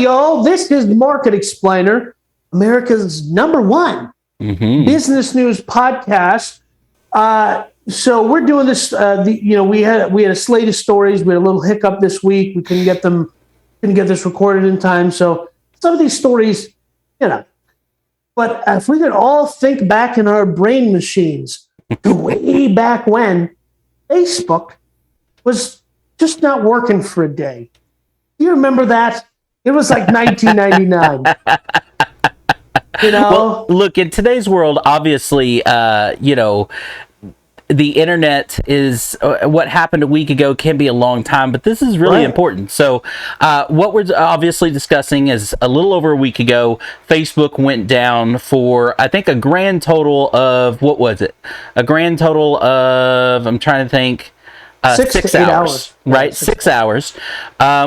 y'all. This is Market Explainer, America's #1 business news podcast. So we're doing this. We had a slate of stories. We had a little hiccup this week. We couldn't get this recorded in time. So some of these stories, But if we could all think back in our brain machines to way back when Facebook was just not working for a day. Do you remember that? It was like 1999. Well, look, in today's world, obviously, the internet is what happened a week ago can be a long time, but this is really important. So what we're obviously discussing is a little over a week ago, Facebook went down for, I think, a grand total of, what was it? A grand total of, I'm trying to think, 6 hours, right? Yeah, 6 hours,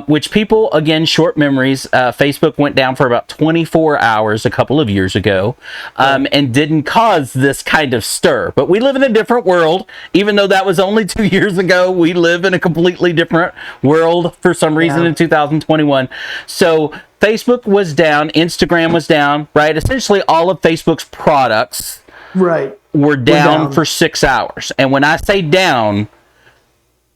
which people, again, short memories. Facebook went down for about 24 hours a couple of years ago, and didn't cause this kind of stir. But we live in a different world. Even though that was only 2 years ago, we live in a completely different world for some reason in 2021. So Facebook was down, Instagram was down, right? Essentially all of Facebook's products were down for 6 hours. And when I say down,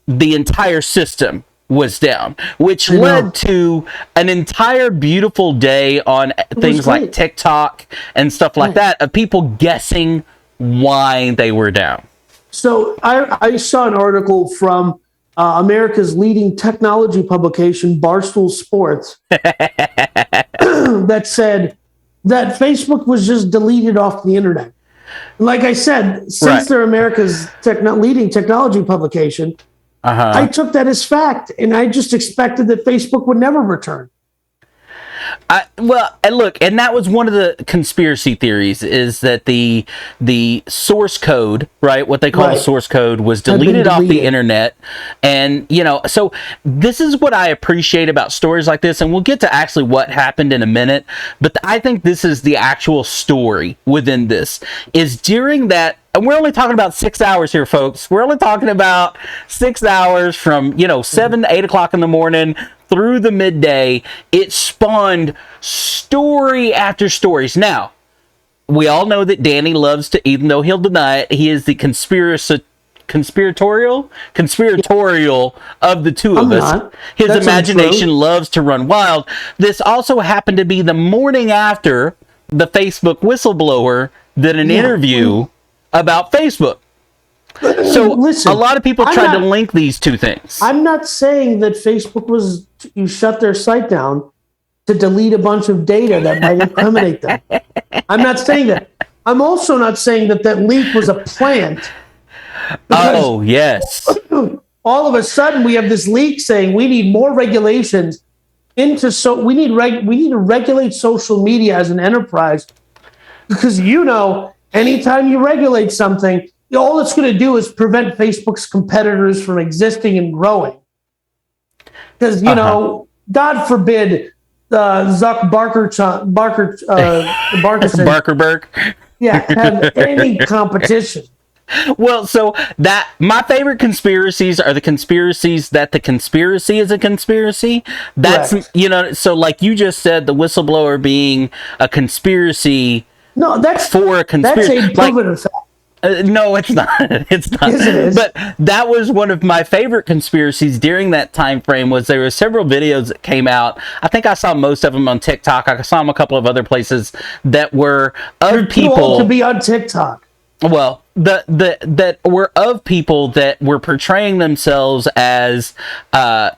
the entire system was down, which led to an entire beautiful day on things like TikTok and stuff like that of people guessing why they were down. So I saw an article from America's leading technology publication, Barstool Sports, that said that Facebook was just deleted off the internet. Like I said, since they're America's leading technology publication, I took that as fact, and I just expected that Facebook would never return. And that was one of the conspiracy theories, is that the source code, right, what they call source code, was deleted off the internet. And, so this is what I appreciate about stories like this, and we'll get to actually what happened in a minute, but I think this is the actual story within this, is during that. And we're only talking about 6 hours here, folks. We're only talking about 6 hours from, 7 to 8 o'clock in the morning through the midday. It spawned story after stories. Now, we all know that Danny loves to, even though he'll deny it, he is the conspiratorial of the two of us. His imagination loves to run wild. This also happened to be the morning after the Facebook whistleblower did an interview about Facebook. So listen, a lot of people tried to link these two things. I'm not saying that Facebook you shut their site down to delete a bunch of data that might incriminate them. I'm not saying that. I'm also not saying that leak was a plant. Oh, yes. All of a sudden we have this leak saying we need more regulations we need to regulate social media as an enterprise, because anytime you regulate something, all it's going to do is prevent Facebook's competitors from existing and growing. Because, God forbid, Barkerberg. Have any competition. Well, so my favorite conspiracies are the conspiracies that the conspiracy is a conspiracy. That's, so like you just said, the whistleblower being a conspiracy. No, that's for a conspiracy. That's a proven fact. No, it's not. It's not. Yes, it is. But that was one of my favorite conspiracies during that time frame. Was there were several videos that came out. I think I saw most of them on TikTok. I saw them a couple of other places that were of people. Too old to be on TikTok. Well, that were of people that were portraying themselves as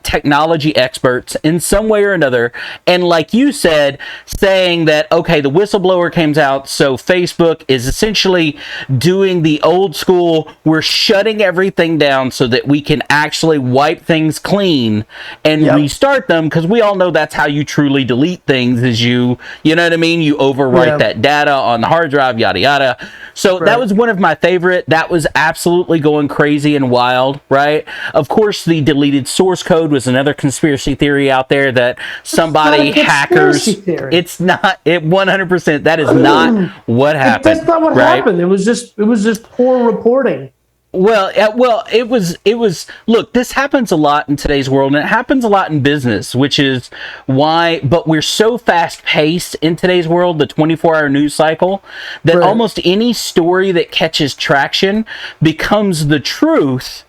technology experts in some way or another, and like you said, saying that, okay, the whistleblower comes out, so Facebook is essentially doing the old school, we're shutting everything down so that we can actually wipe things clean and restart them, because we all know that's how you truly delete things, is you know what I mean, you overwrite that data on the hard drive, yada yada. So that was one of my favorite. That was absolutely going crazy and wild, right? Of course, the deleted source code was another conspiracy theory out there that somebody hackers. Theory. It's not. It 100%. That is not what happened. That's not what happened. It was just poor reporting. Well, it was. Look, this happens a lot in today's world, and it happens a lot in business, which is why. But we're so fast paced in today's world, the 24-hour news cycle, that Right. almost any story that catches traction becomes the truth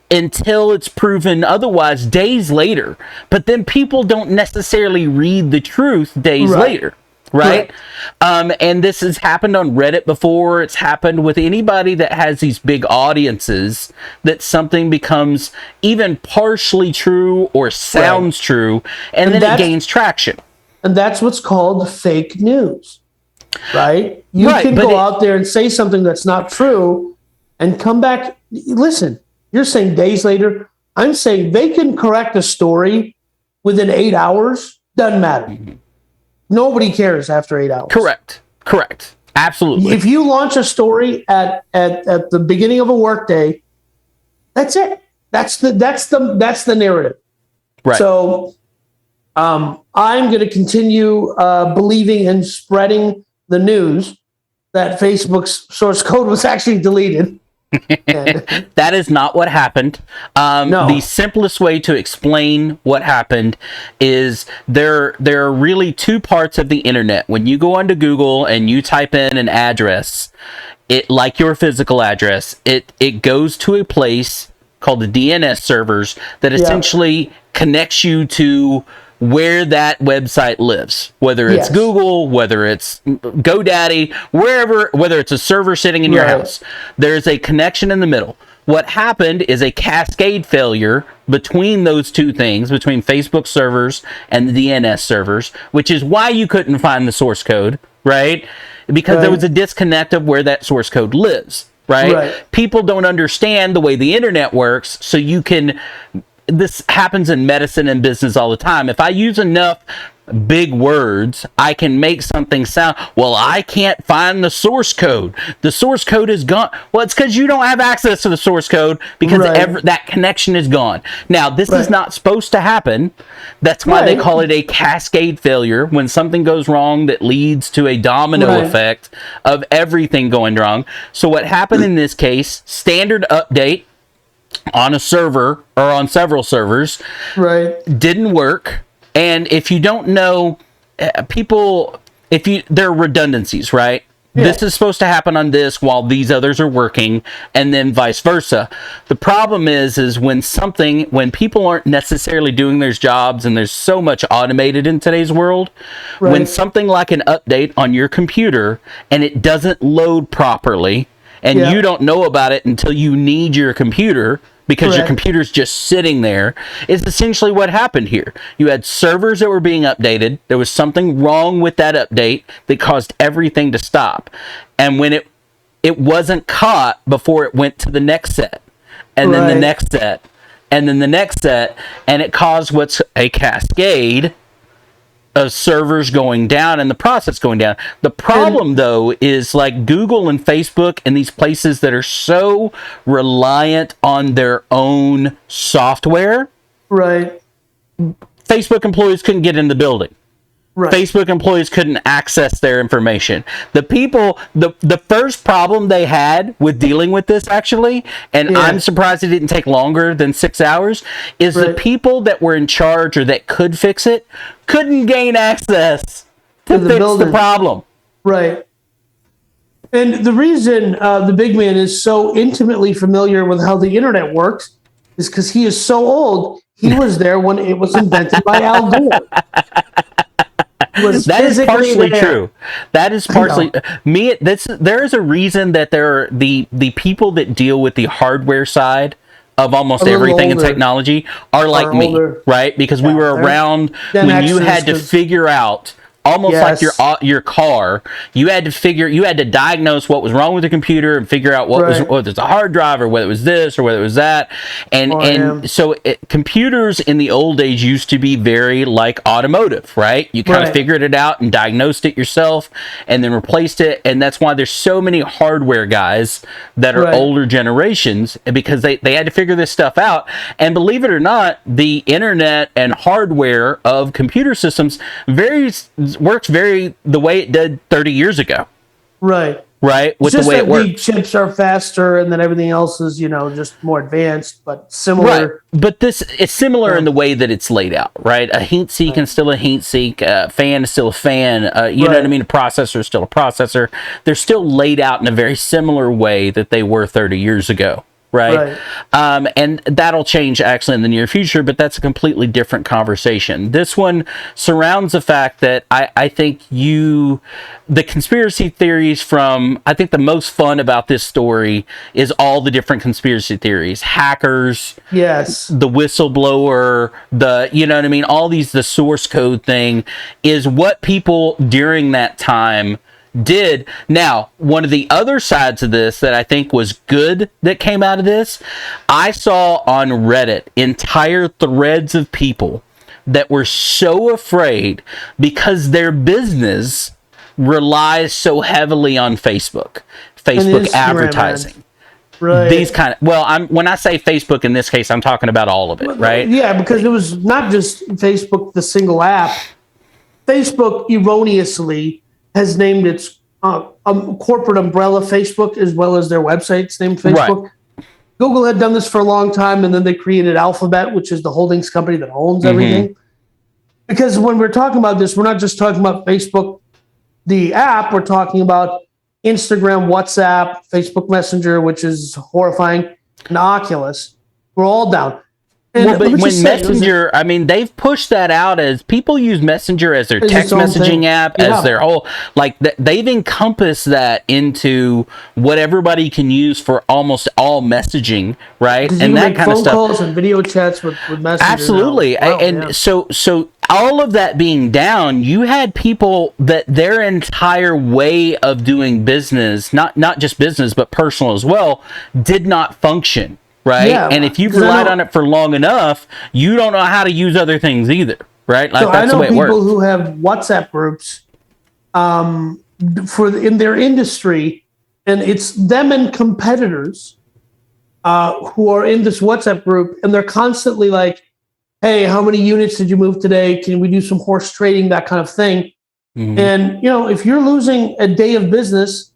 until it's proven otherwise days later. But then people don't necessarily read the truth days Right. later. Right. And this has happened on Reddit before. It's happened with anybody that has these big audiences, that something becomes even partially true or sounds true, and then it gains traction. And that's what's called fake news, right? You Right, can but go out there and say something that's not true and come back. Listen, you're saying days later. I'm saying they can correct a story within 8 hours. Doesn't matter. Nobody cares after 8 hours. Correct. Absolutely. If you launch a story at the beginning of a workday, that's it. That's the narrative. Right. So I'm going to continue believing and spreading the news that Facebook's source code was actually deleted. That is not what happened. No. The simplest way to explain what happened is there are really two parts of the internet. When you go onto Google and you type in an address, it, like your physical address, it goes to a place called the DNS servers that essentially connects you to where that website lives, whether it's Google, whether it's GoDaddy, wherever, whether it's a server sitting in your house, there's a connection in the middle. What happened is a cascade failure between those two things, between Facebook servers and the DNS servers, which is why you couldn't find the source code, right? Because there was a disconnect of where that source code lives, right? People don't understand the way the internet works, so you can... This happens in medicine and business all the time. If I use enough big words, I can make something sound, well, I can't find the source code. The source code is gone. Well, it's because you don't have access to the source code, because that connection is gone. Now, this is not supposed to happen. That's why they call it a cascade failure, when something goes wrong that leads to a domino effect of everything going wrong. So what happened in this case, standard update on a server or on several servers didn't work. And if you don't know, there are redundancies, right? This is supposed to happen on this while these others are working, and then vice versa. The problem is when people aren't necessarily doing their jobs, and there's so much automated in today's world, when something like an update on your computer and it doesn't load properly, and you don't know about it until you need your computer, because your computer's just sitting there, is essentially what happened here. You had servers that were being updated. There was something wrong with that update that caused everything to stop. And when it wasn't caught before it went to the next set, and then the next set, and then the next set, and it caused what's a cascade of servers going down and the process going down. The problem, though, is like Google and Facebook and these places that are so reliant on their own software. Facebook employees couldn't get in the building. Facebook employees couldn't access their information. The first problem they had with dealing with this, actually, and I'm surprised it didn't take longer than 6 hours, is the people that were in charge or that could fix it couldn't gain access to fix the problem. And the reason the big man is so intimately familiar with how the internet works is because he is so old. He was there when it was invented by Al Gore. That is partially true. That is partially me. There is a reason that there are the people that deal with the hardware side of almost everything in technology are like me, right? Because we were around when you had to figure out, almost like your car, you had to diagnose what was wrong with the computer and figure out whether it's a hard drive or whether it was this or whether it was that. So computers in the old days used to be very like automotive, right? You kind of figured it out and diagnosed it yourself and then replaced it. And that's why there's so many hardware guys that are older generations, because they had to figure this stuff out. And believe it or not, the internet and hardware of computer systems works very the way it did 30 years ago. right? It's With the just way it that the works. chips are faster, and then everything else is, just more advanced, but Right. similar. But this is similar Yeah. in the way that it's laid out, right? A heat sink is still a heat sink, a fan is still a fan, you know what I Right. mean? A processor is still a processor. They're still laid out in a very similar way that they were 30 years ago. Right. Right. And that'll change actually in the near future, but that's a completely different conversation. This one surrounds the fact that I think the conspiracy theories I think the most fun about this story is all the different conspiracy theories, hackers, Yes. the whistleblower, you know what I mean? All these, the source code thing is what people during that time did. Now, one of the other sides of this that I think was good that came out of this, I saw on Reddit entire threads of people that were so afraid because their business relies so heavily on Facebook Instagram, advertising. man. Right. These kind of, when I say Facebook in this case, I'm talking about all of it, right? Yeah, because it was not just Facebook, the single app. Facebook erroneously has named its corporate umbrella Facebook, as well as their website's named Facebook. Right. Google had done this for a long time, and then they created Alphabet, which is the holdings company that owns everything. Because when we're talking about this, we're not just talking about Facebook, the app, we're talking about Instagram, WhatsApp, Facebook Messenger, which is horrifying, and Oculus. We're all down. And but when Messenger, I mean, they've pushed that out as people use Messenger as their text messaging app, as their whole, like, they've encompassed that into what everybody can use for almost all messaging, right? And that kind of stuff. Phone calls and video chats with Messenger. Absolutely. Wow, and so all of that being down, you had people that their entire way of doing business, not just business, but personal as well, did not function. Right. Yeah, and if you've relied on it for long enough, you don't know how to use other things either. Right. Like, that's the way it works. I know people who have WhatsApp groups in their industry, and it's them and competitors who are in this WhatsApp group, and they're constantly like, hey, how many units did you move today? Can we do some horse trading, that kind of thing? Mm-hmm. And, if you're losing a day of business,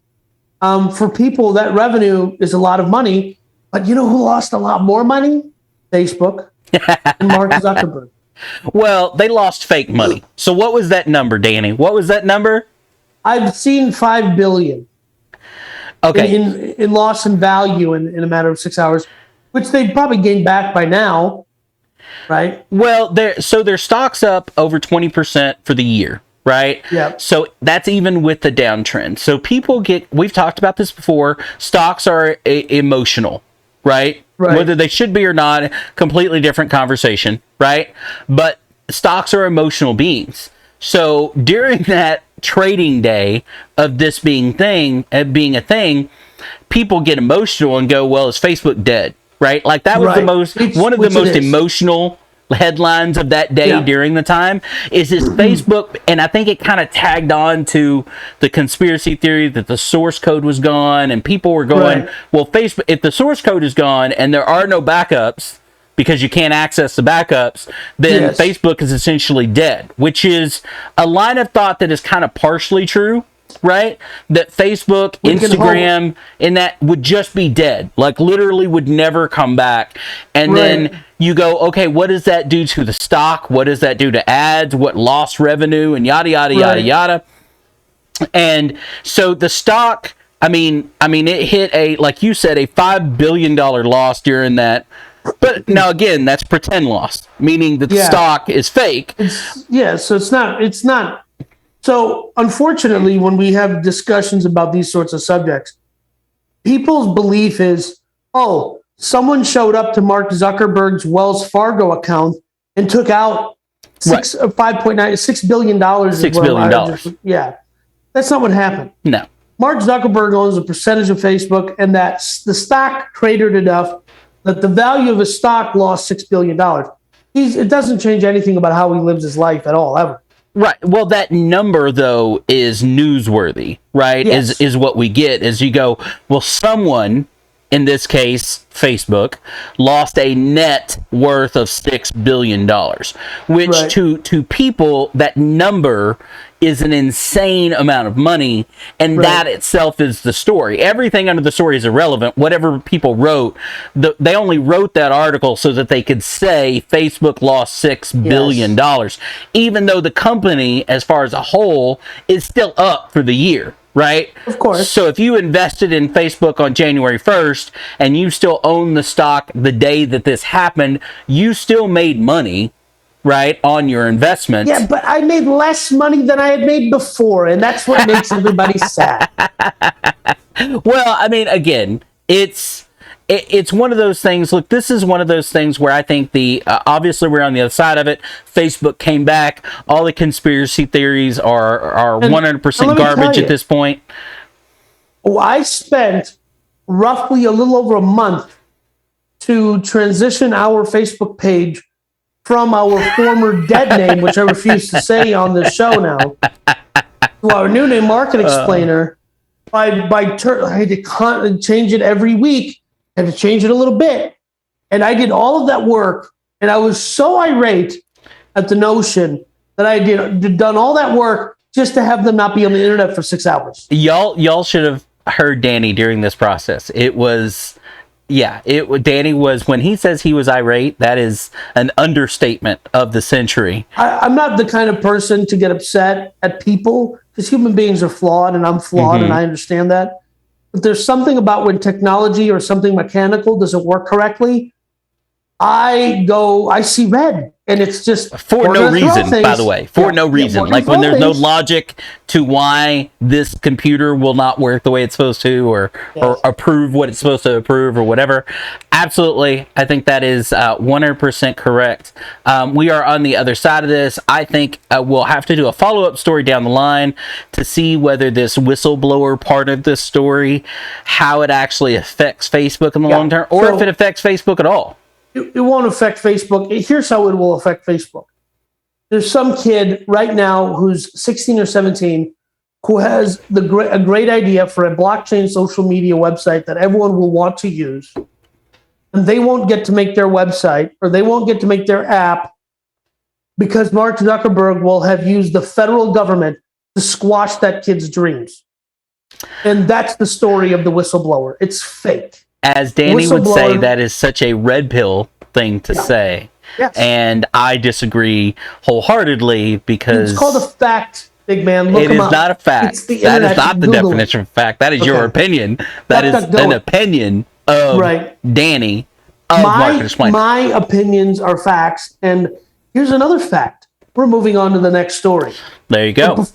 for people, that revenue is a lot of money. But you know who lost a lot more money? Facebook and Mark Zuckerberg. Well, they lost fake money. So what was that number, Danny? What was that number? I've seen $5 billion. Okay. In loss in value in a matter of 6 hours, which they probably gained back by now, right? Well, their stock's up over 20% for the year. Right? Yeah. So that's even with the downtrend. So we've talked about this before, stocks are emotional, right? Whether they should be or not, completely different conversation, right? But stocks are emotional beings. So during that trading day of this being a thing, people get emotional and go, well, is Facebook dead? Right? Like, that was one of the most emotional headlines of that day during the time is this Facebook, and I think it kind of tagged on to the conspiracy theory that the source code was gone, and people were going, well, Facebook, if the source code is gone and there are no backups because you can't access the backups, then Facebook is essentially dead, which is a line of thought that is kind of partially true. Right? That Facebook, Instagram, and that would just be dead. Like, literally would never come back. And then you go, okay, what does that do to the stock? What does that do to ads? What lost revenue? And yada, yada, yada, yada. And so the stock, I mean, it hit like you said, a $5 billion loss during that. But now, again, that's pretend loss, meaning that the stock is fake. So it's not. So, unfortunately, when we have discussions about these sorts of subjects, people's belief is, someone showed up to Mark Zuckerberg's Wells Fargo account and took out $6 billion. $6 billion. Yeah. That's not what happened. No. Mark Zuckerberg owns a percentage of Facebook, and that's the stock traded enough that the value of his stock lost $6 billion. It doesn't change anything about how he lives his life at all, ever. Right. Well, that number, though, is newsworthy, right? Yes. Is what we get, is you go, well, someone in this case, Facebook, lost a net worth of $6 billion, which Right. to people, that number is an insane amount of money, and Right. that itself is the story. Everything under the story is irrelevant. Whatever people wrote, they only wrote that article so that they could say Facebook lost $6 billion, even though the company, as far as a whole, is still up for the year. Right? Of course. So if you invested in Facebook on January 1st and you still own the stock the day that this happened, you still made money, right, on your investment. Yeah, but I made less money than I had made before, and that's what makes everybody sad. Well, I mean, again, it's one of those things. Look, this is one of those things where I think obviously we're on the other side of it. Facebook came back. All the conspiracy theories are 100% garbage at this point. Oh, I spent roughly a little over a month to transition our Facebook page from our former dead name, which I refuse to say on this show now, to our new name, Market Explainer. I had to change it every week. Had to change it a little bit. And I did all of that work. And I was so irate at the notion that I done all that work just to have them not be on the internet for 6 hours. Y'all should have heard Danny during this process. It was, Danny was, when he says he was irate, that is an understatement of the century. I'm not the kind of person to get upset at people, because human beings are flawed, and I'm flawed, and I understand that. But there's something about when technology or something mechanical doesn't work correctly, I see red. And it's just for no reason, by the way. For no reason. Like when there's no logic to why this computer will not work the way it's supposed to, or approve what it's supposed to approve, or whatever. Absolutely. I think that is 100% correct. We are on the other side of this. I think we'll have to do a follow-up story down the line to see whether this whistleblower part of this story, how it actually affects Facebook in the long term, or if it affects Facebook at all. It won't affect Facebook. Here's how it will affect Facebook. There's some kid right now who's 16 or 17 who has a great idea for a blockchain social media website that everyone will want to use. And they won't get to make their website, or they won't get to make their app, because Mark Zuckerberg will have used the federal government to squash that kid's dreams. And that's the story of the whistleblower. It's fake. As Danny would say, that is such a red pill thing to say. Yes. And I disagree wholeheartedly, because it's called a fact, big man. Look it is not a fact. That is not the definition of fact. That is your opinion. That is an opinion of Danny of Market Explainer. My opinions are facts. And here's another fact. We're moving on to the next story. There you go.